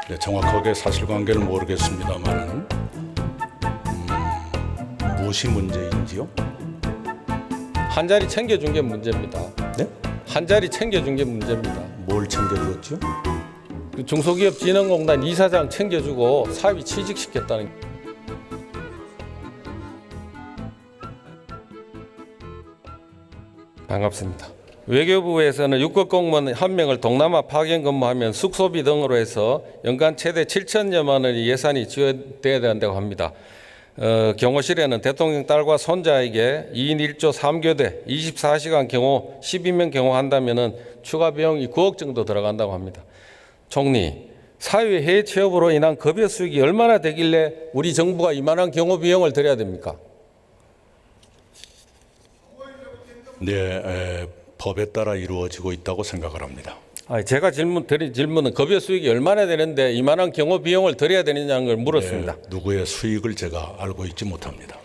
네, 정확하게 사실관계를 모르겠습니다만 무엇이 문제인지요? 한 자리 챙겨준 게 문제입니다. 네? 한 자리 챙겨준 게 문제입니다. 뭘 챙겨주었죠? 그 중소기업진흥공단 이사장 챙겨주고 사위 취직시켰다는. 반갑습니다. 외교부에서는 육급 공무원 1명을 동남아 파견 근무하면 숙소비 등으로 해서 연간 최대 7천여만 원의 예산이 지원돼야 된다고 합니다. 경호실에는 대통령 딸과 손자에게 2인 1조 3교대 24시간 경호 12명 경호한다면 추가 비용이 9억 정도 들어간다고 합니다. 총리, 사회 해외 취업으로 인한 급여 수익이 얼마나 되길래 우리 정부가 이만한 경호 비용을 들여야 됩니까? 네, 법에 따라 이루어지고 있다고 생각을 합니다. 제가 드린 질문은 급여 수익이 얼마나 되는데 이만한 경호 비용을 들여야 되느냐는 걸 물었습니다. 네, 누구의 수익을 제가 알고 있지 못합니다.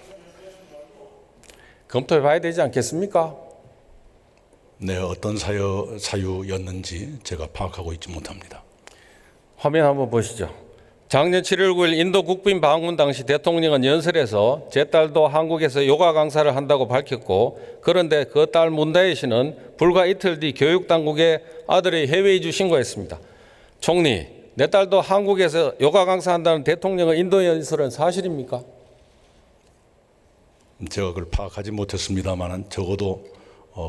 검토해 봐야 되지 않겠습니까? 네, 어떤 사유였는지 제가 파악하고 있지 못합니다. 화면 한번 보시죠. 작년 7월 9일 인도 국빈 방문 당시 대통령은 연설에서 제 딸도 한국에서 요가 강사를 한다고 밝혔고, 그런데 그 딸 문다혜 씨는 불과 이틀 뒤 교육당국에 아들의 해외 이주 신고했습니다. 총리, 내 딸도 한국에서 요가 강사한다는 대통령의 인도 연설은 사실입니까? 제가 그걸 파악하지 못했습니다만 적어도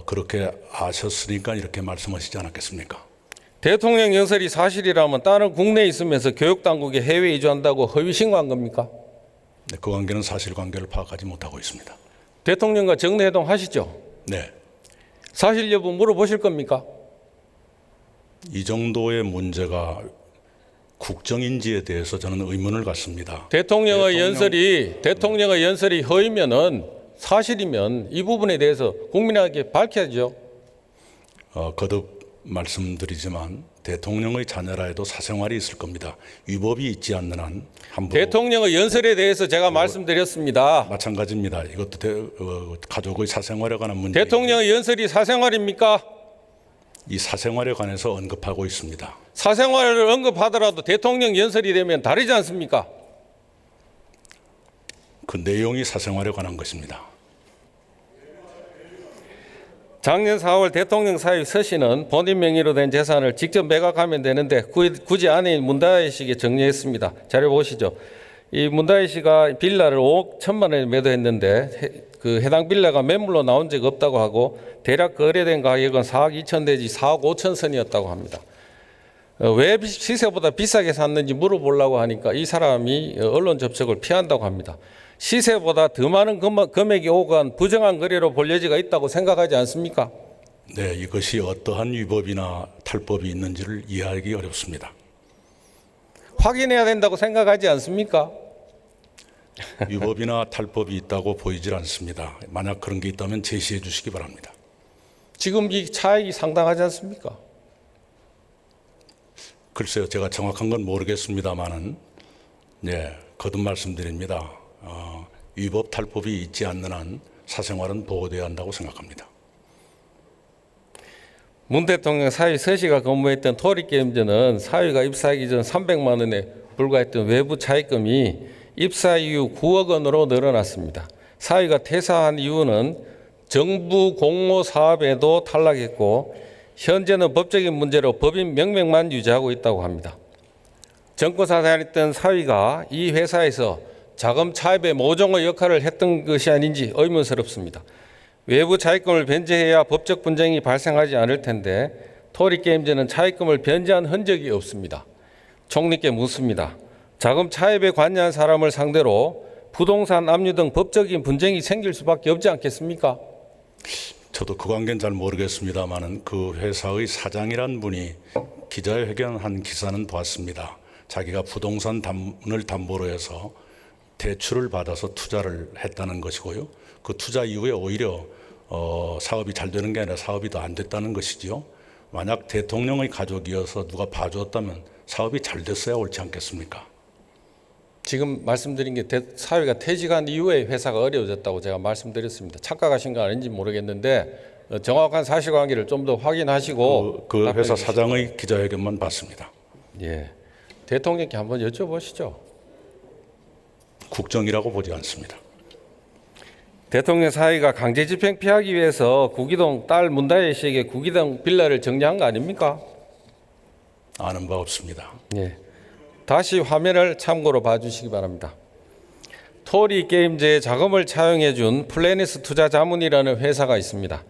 그렇게 아셨으니까 이렇게 말씀하시지 않았겠습니까? 대통령 연설이 사실이라면 딸은 국내에 있으면서 교육당국에 해외 이주한다고 허위 신고한 겁니까? 네, 그 관계는 사실관계를 파악하지 못하고 있습니다. 대통령과 정례회동 하시죠? 네, 사실 여부 물어보실 겁니까? 이 정도의 문제가 국정인지에 대해서 저는 의문을 갖습니다. 대통령의 연설이 허위면은 사실이면 이 부분에 대해서 국민에게 밝혀야죠. 거듭 말씀드리지만 대통령의 자녀라 해도 사생활이 있을 겁니다. 위법이 있지 않는 한 함부로. 대통령의 연설에 대해서 제가 말씀드렸습니다. 마찬가지입니다. 이것도 가족의 사생활에 관한 문제. 대통령의 연설이 사생활입니까? 이 사생활에 관해서 언급하고 있습니다. 사생활을 언급하더라도 대통령 연설이 되면 다르지 않습니까? 그 내용이 사생활에 관한 것입니다. 작년 4월 대통령 사위 서씨는 본인 명의로 된 재산을 직접 매각하면 되는데 굳이 아내인 문다혜 씨에게 정리했습니다. 자료 보시죠. 이 문다혜 씨가 빌라를 5억 1천만 원에 매도했는데 그 해당 빌라가 매물로 나온 적 없다고 하고 대략 거래된 가격은 4억 2천 내지 4억 5천 선이었다고 합니다. 왜 시세보다 비싸게 샀는지 물어보려고 하니까 이 사람이 언론 접촉을 피한다고 합니다. 시세보다 더 많은 금액이 오간 부정한 거래로 볼 여지가 있다고 생각하지 않습니까? 네, 이것이 어떠한 위법이나 탈법이 있는지를 이해하기 어렵습니다. 확인해야 된다고 생각하지 않습니까? 위법이나 탈법이 있다고 보이질 않습니다. 만약 그런 게 있다면 제시해 주시기 바랍니다. 지금 이 차익이 상당하지 않습니까? 글쎄요, 제가 정확한 건 모르겠습니다만은, 네, 거듭 말씀드립니다. 위법 탈법이 있지 않는 한 사생활은 보호돼야 한다고 생각합니다. 문 대통령 사위 서씨가 근무했던 토리게임즈는 사위가 입사하기 전 300만 원에 불과했던 외부 차입금이 입사 이후 9억 원으로 늘어났습니다. 사위가 퇴사한 이유는 정부 공모 사업에도 탈락했고 현재는 법적인 문제로 법인 명맥만 유지하고 있다고 합니다. 정권사장이었던 사위가 이 회사에서 자금 차입의 모종의 역할을 했던 것이 아닌지 의문스럽습니다. 외부 차입금을 변제해야 법적 분쟁이 발생하지 않을 텐데 토리게임즈는 차입금을 변제한 흔적이 없습니다. 총리께 묻습니다. 자금 차입에 관여한 사람을 상대로 부동산 압류 등 법적인 분쟁이 생길 수밖에 없지 않겠습니까? 저도 그 관계는 잘 모르겠습니다만은 그 회사의 사장이란 분이 기자회견한 기사는 보았습니다. 자기가 부동산을 담보로 해서 대출을 받아서 투자를 했다는 것이고요. 그 투자 이후에 오히려 사업이 잘 되는 게 아니라 사업이 더 안 됐다는 것이지요. 만약 대통령의 가족이어서 누가 봐주었다면 사업이 잘 됐어야 옳지 않겠습니까? 지금 말씀드린 게 사위가 퇴직한 이후에 회사가 어려워졌다고 제가 말씀드렸습니다. 착각하신 거 아닌지 모르겠는데 정확한 사실관계를 좀 더 확인하시고 그 회사 사장의 기자회견만 봤습니다. 예. 대통령께 한번 여쭤보시죠. 국정이라고 보지 않습니다. 대통령 사위가 강제 집행 피하기 위해서 구기동 딸 문다혜 씨에게 구기동 빌라를 정리한 거 아닙니까? 아는 바 없습니다. 예. 다시 화면을 참고로 봐주시기 바랍니다. 토리 게임즈의 자금을 차용해 준 플래니스 투자자문이라는 회사가 있습니다.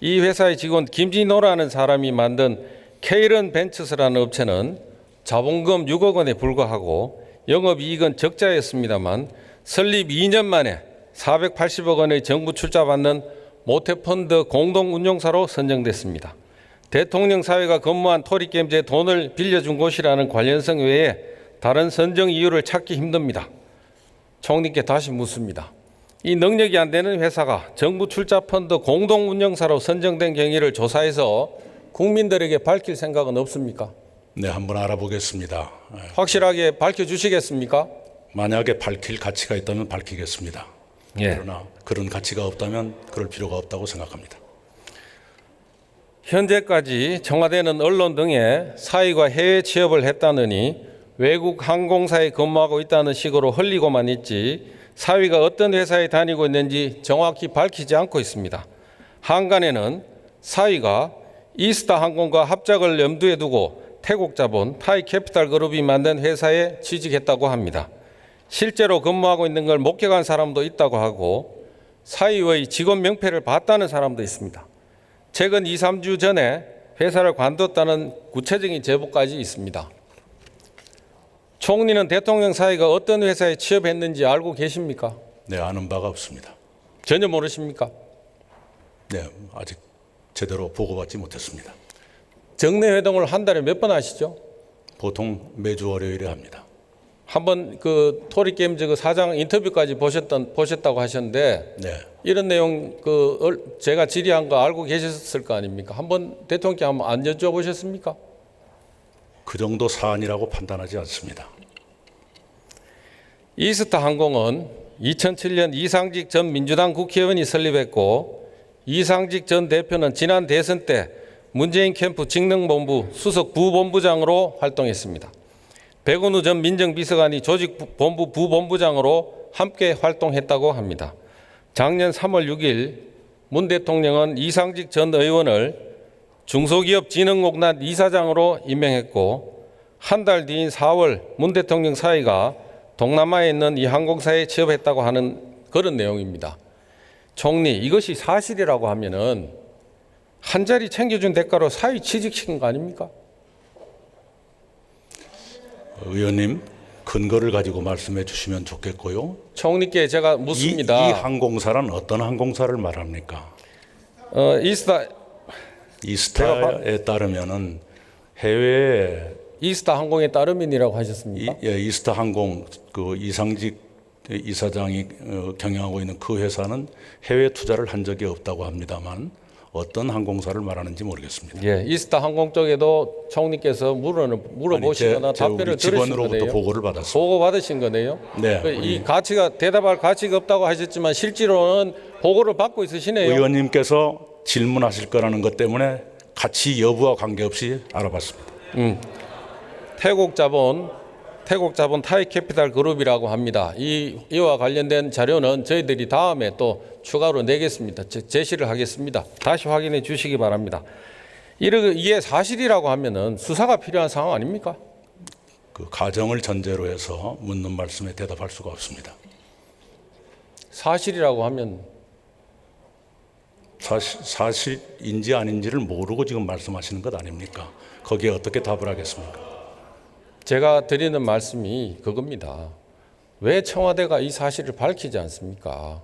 이 회사의 직원 김진호라는 사람이 만든 케이런 벤처스라는 업체는 자본금 6억 원에 불과하고 영업이익은 적자였습니다만 설립 2년 만에 480억 원의 정부 출자받는 모태펀드 공동운용사로 선정됐습니다. 대통령 사회가 근무한 토리게임즈에 돈을 빌려준 곳이라는 관련성 외에 다른 선정 이유를 찾기 힘듭니다. 총리께 다시 묻습니다. 이 능력이 안 되는 회사가 정부 출자펀드 공동운용사로 선정된 경위를 조사해서 국민들에게 밝힐 생각은 없습니까? 네, 한번 알아보겠습니다. 확실하게 밝혀주시겠습니까? 만약에 밝힐 가치가 있다면 밝히겠습니다. 예. 그러나 그런 가치가 없다면 그럴 필요가 없다고 생각합니다. 현재까지 청와대는 언론 등에 사위가 해외 취업을 했다느니 외국 항공사에 근무하고 있다는 식으로 흘리고만 있지 사위가 어떤 회사에 다니고 있는지 정확히 밝히지 않고 있습니다. 한간에는 사위가 이스타 항공과 합작을 염두에 두고 태국 자본 타이캐피탈 그룹이 만든 회사에 취직했다고 합니다. 실제로 근무하고 있는 걸 목격한 사람도 있다고 하고 사위의 직원 명패를 봤다는 사람도 있습니다. 최근 2, 3주 전에 회사를 관뒀다는 구체적인 제보까지 있습니다. 총리는 대통령 사위가 어떤 회사에 취업했는지 알고 계십니까? 네, 아는 바가 없습니다. 전혀 모르십니까? 네, 아직 제대로 보고받지 못했습니다. 정례 회동을 한 달에 몇 번 하시죠? 보통 매주 월요일에 합니다. 한번 그 토리게임즈 그 사장 인터뷰까지 보셨다고 하셨는데 네, 이런 내용 제가 질의한 거 알고 계셨을 거 아닙니까? 한번 대통령께 한번 안 여쭤보셨습니까? 그 정도 사안이라고 판단하지 않습니다. 이스타 항공은 2007년 이상직 전 민주당 국회의원이 설립했고 이상직 전 대표는 지난 대선 때 문재인 캠프 직능본부 수석 부본부장으로 활동했습니다. 백운우 전 민정비서관이 조직본부 부본부장으로 함께 활동했다고 합니다. 작년 3월 6일 문 대통령은 이상직 전 의원을 중소기업진흥공단 이사장으로 임명했고 한 달 뒤인 4월 문 대통령 사위가 동남아에 있는 이 항공사에 취업했다고 하는 그런 내용입니다. 총리, 이것이 사실이라고 하면은 한 자리 챙겨준 대가로 사위 취직시킨 거 아닙니까? 의원님, 근거를 가지고 말씀해 주시면 좋겠고요. 총리께 제가 묻습니다. 이 항공사란 어떤 항공사를 말합니까? 이스타에 따르면은 해외에 이스타 항공에 따르면이라고 하셨습니까? 이스타 항공 그 이상직 이사장이 경영하고 있는 그 회사는 해외 투자를 한 적이 없다고 합니다만 어떤 항공사를 말하는지 모르겠습니다. 예, 이스타 항공 쪽에도 총리께서 물어보시거나 답변을 들으신 직원으로부터 거네요. 보고를 받았습니다. 보고 받으신 거네요. 네, 이 가치가 대답할 가치가 없다고 하셨지만 실제로는 보고를 받고 있으시네요. 의원님께서 질문하실 거라는 것 때문에 가치 여부와 관계없이 알아봤습니다. 태국 자본 타이캐피탈 그룹이라고 합니다. 이와 관련된 자료는 저희들이 다음에 또 추가로 내겠습니다. 제시를 하겠습니다. 다시 확인해 주시기 바랍니다. 이게 사실이라고 하면은 수사가 필요한 상황 아닙니까? 그 가정을 전제로 해서 묻는 말씀에 대답할 수가 없습니다. 사실이라고 하면 사실인지 아닌지를 모르고 지금 말씀하시는 것 아닙니까? 거기에 어떻게 답을 하겠습니까? 제가 드리는 말씀이 그겁니다. 왜 청와대가 이 사실을 밝히지 않습니까?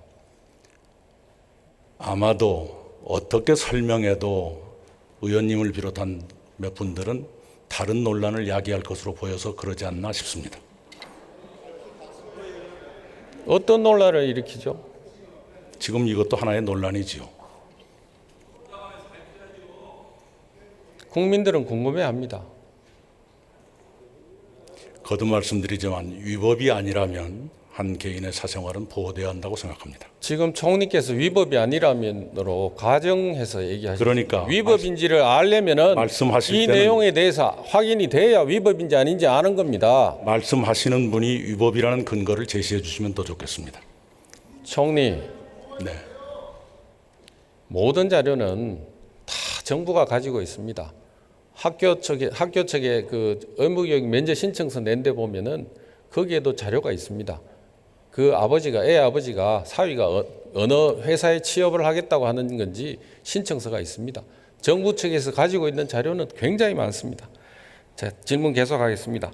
아마도 어떻게 설명해도 의원님을 비롯한 몇 분들은 다른 논란을 야기할 것으로 보여서 그러지 않나 싶습니다. 어떤 논란을 일으키죠? 지금 이것도 하나의 논란이지요. 국민들은 궁금해합니다. 거듭 말씀드리지만 위법이 아니라면 한 개인의 사생활은 보호돼야 한다고 생각합니다. 지금 총리께서 위법이 아니라면으로 가정해서 얘기하시죠. 그러니까 위법인지를 알려면은 말씀하실 이 때는- 내용에 대해서 확인이 돼야 위법인지 아닌지 아는 겁니다. 말씀하시는 분이 위법이라는 근거를 제시해 주시면 더 좋겠습니다. 총리, 네. 모든 자료는 다 정부가 가지고 있습니다. 학교 측에 그 의무교육 면제 신청서 낸 데 보면은 거기에도 자료가 있습니다. 그 애 아버지가 사위가 어느 회사에 취업을 하겠다고 하는 건지 신청서가 있습니다. 정부 측에서 가지고 있는 자료는 굉장히 많습니다. 자, 질문 계속하겠습니다.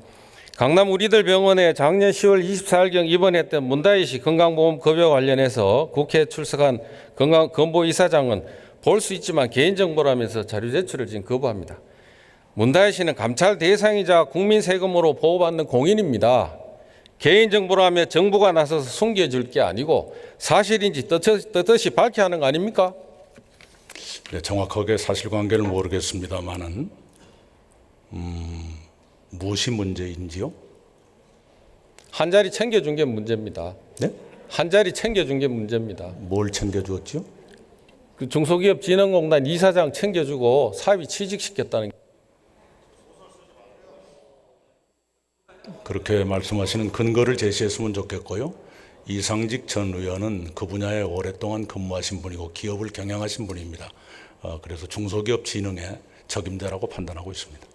강남 우리들 병원에 작년 10월 24일경 입원했던 문다희 씨 건강보험 급여 관련해서 국회에 출석한 건보 이사장은 볼 수 있지만 개인정보라면서 자료 제출을 지금 거부합니다. 문다희 씨는 감찰 대상이자 국민 세금으로 보호받는 공인입니다. 개인정보라며 정부가 나서서 숨겨줄 게 아니고 사실인지 떳떳이 밝혀야 하는 거 아닙니까? 네, 정확하게 사실관계를 모르겠습니다만은 무엇이 문제인지요? 한 자리 챙겨준 게 문제입니다. 네? 한 자리 챙겨준 게 문제입니다. 뭘 챙겨주었지요? 그 중소기업진흥공단 이사장 챙겨주고 사위 취직시켰다는 게. 그렇게 말씀하시는 근거를 제시했으면 좋겠고요. 이상직 전 의원은 그 분야에 오랫동안 근무하신 분이고 기업을 경영하신 분입니다. 그래서 중소기업 진흥의 적임자라고 판단하고 있습니다.